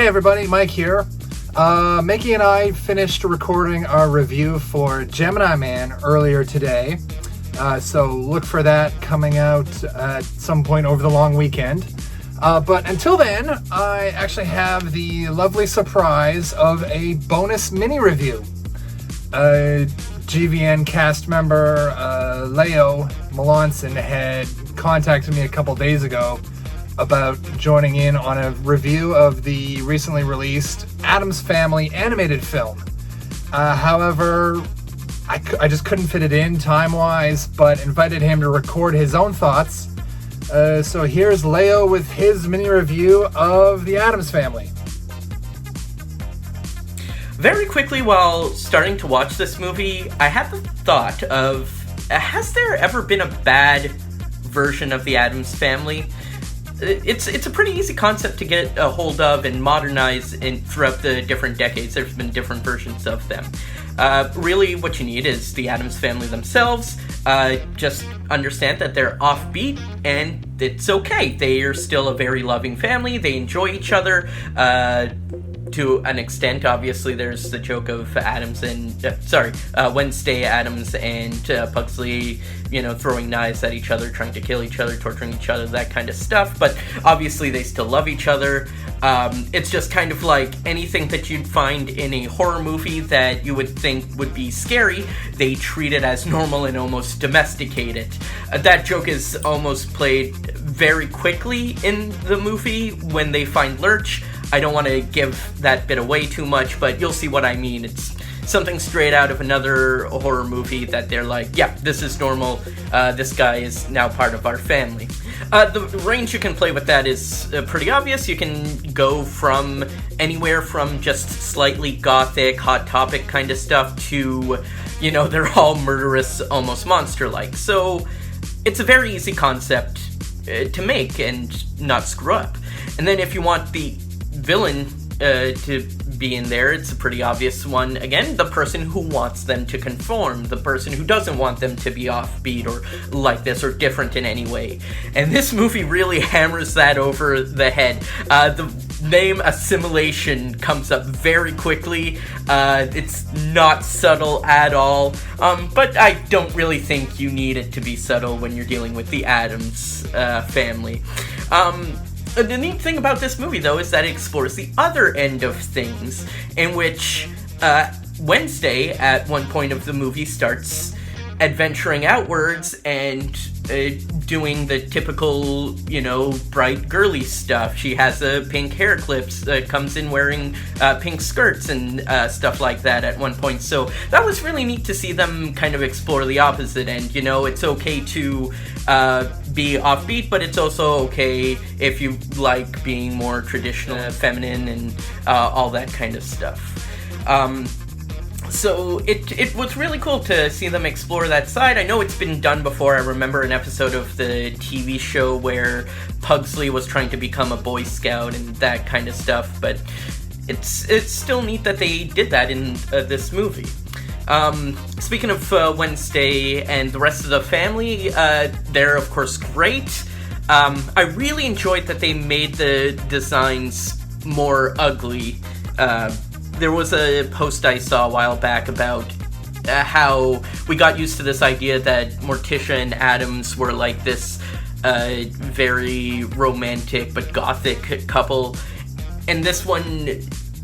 Hey everybody, Mike here. Mikki and I finished recording our review for Gemini Man earlier today. So look for that coming out at some point over the long weekend. But until then, I actually have the lovely surprise of a bonus mini review. GvN cast member Léo Melanson had contacted me a couple days ago about joining in on a review of the recently released Addams Family animated film. However, I just couldn't fit it in time-wise, but invited him to record his own thoughts. So here's Léo with his mini review of the Addams Family. Very quickly, while starting to watch this movie, I had the thought of, has there ever been a bad version of the Addams Family? It's a pretty easy concept to get a hold of and modernize throughout the different decades. There's been different versions of them. Really, what you need is the Addams Family themselves. Just understand that they're offbeat, and it's okay. They are still a very loving family. They enjoy each other. To an extent, obviously, there's the joke of Wednesday Addams and Pugsley, throwing knives at each other, trying to kill each other, torturing each other, that kind of stuff. But obviously, they still love each other. It's just kind of like anything that you'd find in a horror movie that you would think would be scary. They treat it as normal and almost domesticate it. That joke is almost played very quickly in the movie when they find Lurch. I don't want to give that bit away too much, but you'll see what I mean. It's something straight out of another horror movie that they're like, yeah, this is normal. This guy is now part of our family. The range you can play with that is pretty obvious. You can go from anywhere from just slightly gothic, hot topic kind of stuff to, they're all murderous, almost monster-like. So it's a very easy concept to make and not screw up. And then if you want the villain to be in there, it's a pretty obvious one. Again, the person who wants them to conform, the person who doesn't want them to be offbeat or like this or different in any way. And this movie really hammers that over the head. The name assimilation comes up very quickly. It's not subtle at all, but I don't really think you need it to be subtle when you're dealing with the Addams family. The neat thing about this movie, though, is that it explores the other end of things, in which Wednesday, at one point of the movie, starts adventuring outwards and doing the typical, bright girly stuff. She has a pink hair clips, comes in wearing pink skirts and stuff like that at one point. So that was really neat to see them kind of explore the opposite end. It's okay to be offbeat, but it's also okay if you like being more traditional, feminine, and all that kind of stuff. So it was really cool to see them explore that side. I know it's been done before. I remember an episode of the TV show where Pugsley was trying to become a Boy Scout and that kind of stuff, but it's still neat that they did that in this movie. Speaking of Wednesday and the rest of the family, they're of course great. I really enjoyed that they made the designs more ugly. There was a post I saw a while back about how we got used to this idea that Morticia and Addams were like this very romantic but gothic couple. And this one,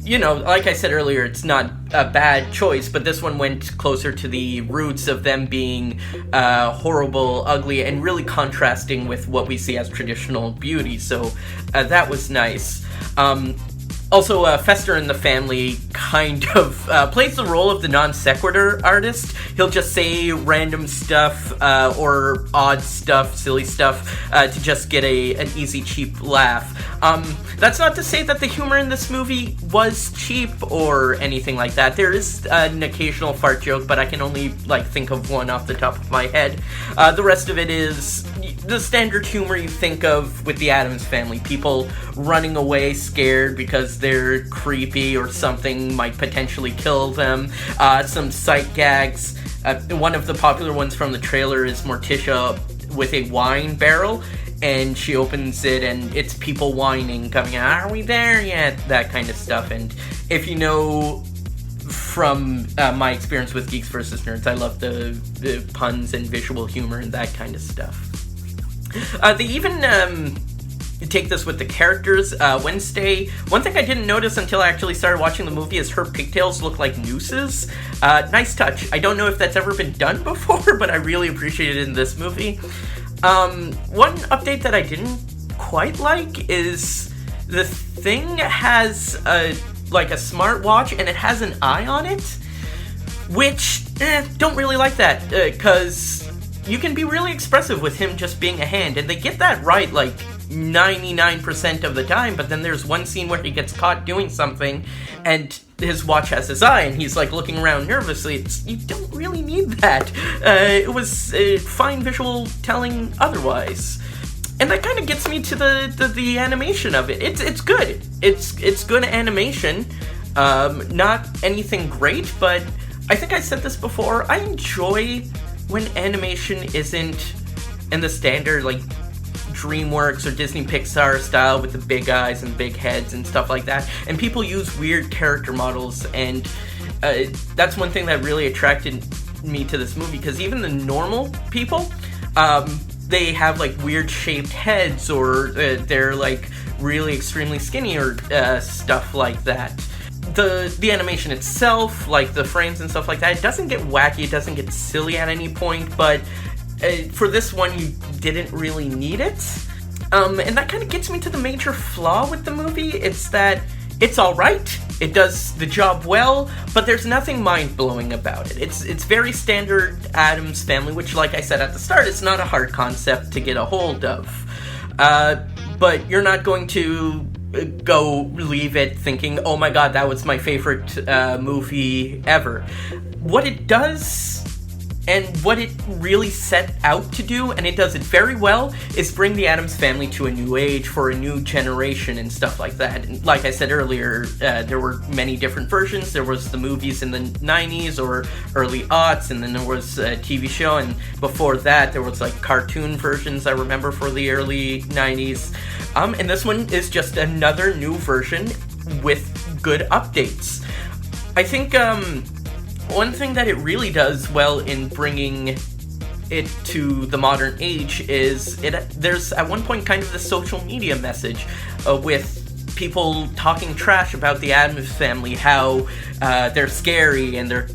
like I said earlier, it's not a bad choice, but this one went closer to the roots of them being horrible, ugly, and really contrasting with what we see as traditional beauty. So that was nice. Also, Fester in the Family kind of plays the role of the non sequitur artist. He'll just say random stuff or odd stuff, silly stuff, to just get an easy, cheap laugh. That's not to say that the humor in this movie was cheap or anything like that. There is an occasional fart joke, but I can only think of one off the top of my head. The rest of it is the standard humor you think of with the Addams Family. People running away scared because they're creepy or something might potentially kill them. Some sight gags. One of the popular ones from the trailer is Morticia with a wine barrel. and she opens it and it's people whining, coming out, "Are we there yet?" That kind of stuff. And if you know from my experience with Geeks vs. Nerds, I love the puns and visual humor and that kind of stuff. They even take this with the characters. Wednesday, one thing I didn't notice until I actually started watching the movie is her pigtails look like nooses. Nice touch. I don't know if that's ever been done before, but I really appreciate it in this movie. One update that I didn't quite like is the thing has a smartwatch and it has an eye on it, which don't really like that, because you can be really expressive with him just being a hand, and they get that right like 99% of the time, but then there's one scene where he gets caught doing something and his watch has his eye and he's like looking around nervously. You don't really need that. It was fine visual telling otherwise. And that kind of gets me to the animation of it. It's good. It's good animation. Not anything great, but I think I said this before. I enjoy when animation isn't in the standard like DreamWorks or Disney Pixar style with the big eyes and big heads and stuff like that, and people use weird character models, and that's one thing that really attracted me to this movie, because even the normal people, they have like weird shaped heads, or they're like really extremely skinny or stuff like that. The animation itself, like the frames and stuff like that, it doesn't get wacky, it doesn't get silly at any point, but for this one, you didn't really need it. And that kind of gets me to the major flaw with the movie. It's that it's alright, it does the job well, but there's nothing mind-blowing about it. It's very standard Addams Family, which, like I said at the start, it's not a hard concept to get a hold of. But you're not going to go leave it thinking, oh my god, that was my favorite movie ever. What it does, and what it really set out to do, and it does it very well, is bring the Addams Family to a new age for a new generation and stuff like that. And like I said earlier, there were many different versions. There was the movies in the 90s or early aughts, and then there was a TV show, and before that there was like cartoon versions, I remember, for the early 90s. And this one is just another new version with good updates. I think one thing that it really does well in bringing it to the modern age is there's at one point kind of the social media message with people talking trash about the Addams Family, how they're scary and they're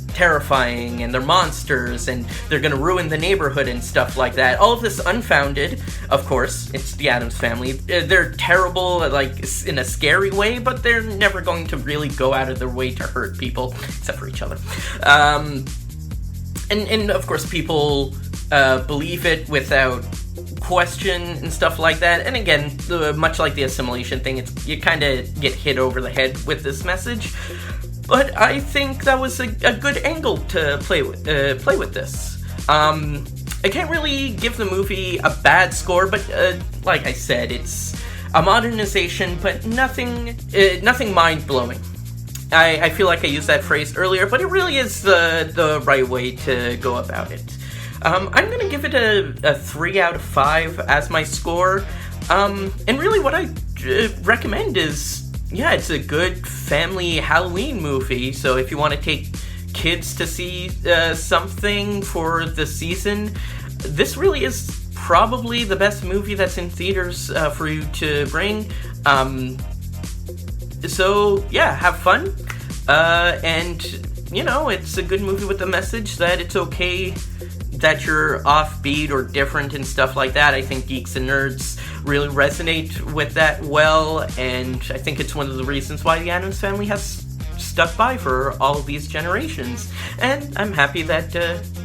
terrifying and they're monsters and they're gonna ruin the neighborhood and stuff like that. All of this unfounded, of course. It's the Addams Family. They're terrible, like, in a scary way, but they're never going to really go out of their way to hurt people, except for each other. And of course, people believe it without question and stuff like that. And again, much like the assimilation thing, you kind of get hit over the head with this message. But I think that was a good angle to play with this. I can't really give the movie a bad score, but like I said, it's a modernization, but nothing mind-blowing. I feel like I used that phrase earlier, but it really is the right way to go about it. I'm going to give it a 3 out of 5 as my score. And really what I recommend is, yeah, it's a good family Halloween movie. So if you want to take kids to see something for the season, this really is probably the best movie that's in theaters for you to bring. So yeah, have fun. And, you know, it's a good movie with the message that it's okay that you're offbeat or different and stuff like that. I think Geeks and Nerds really resonate with that well, and I think it's one of the reasons why the Addams Family has stuck by for all of these generations, and I'm happy that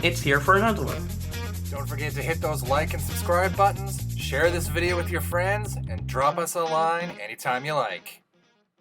it's here for another one. Don't forget to hit those like and subscribe buttons, share this video with your friends, and drop us a line anytime you like.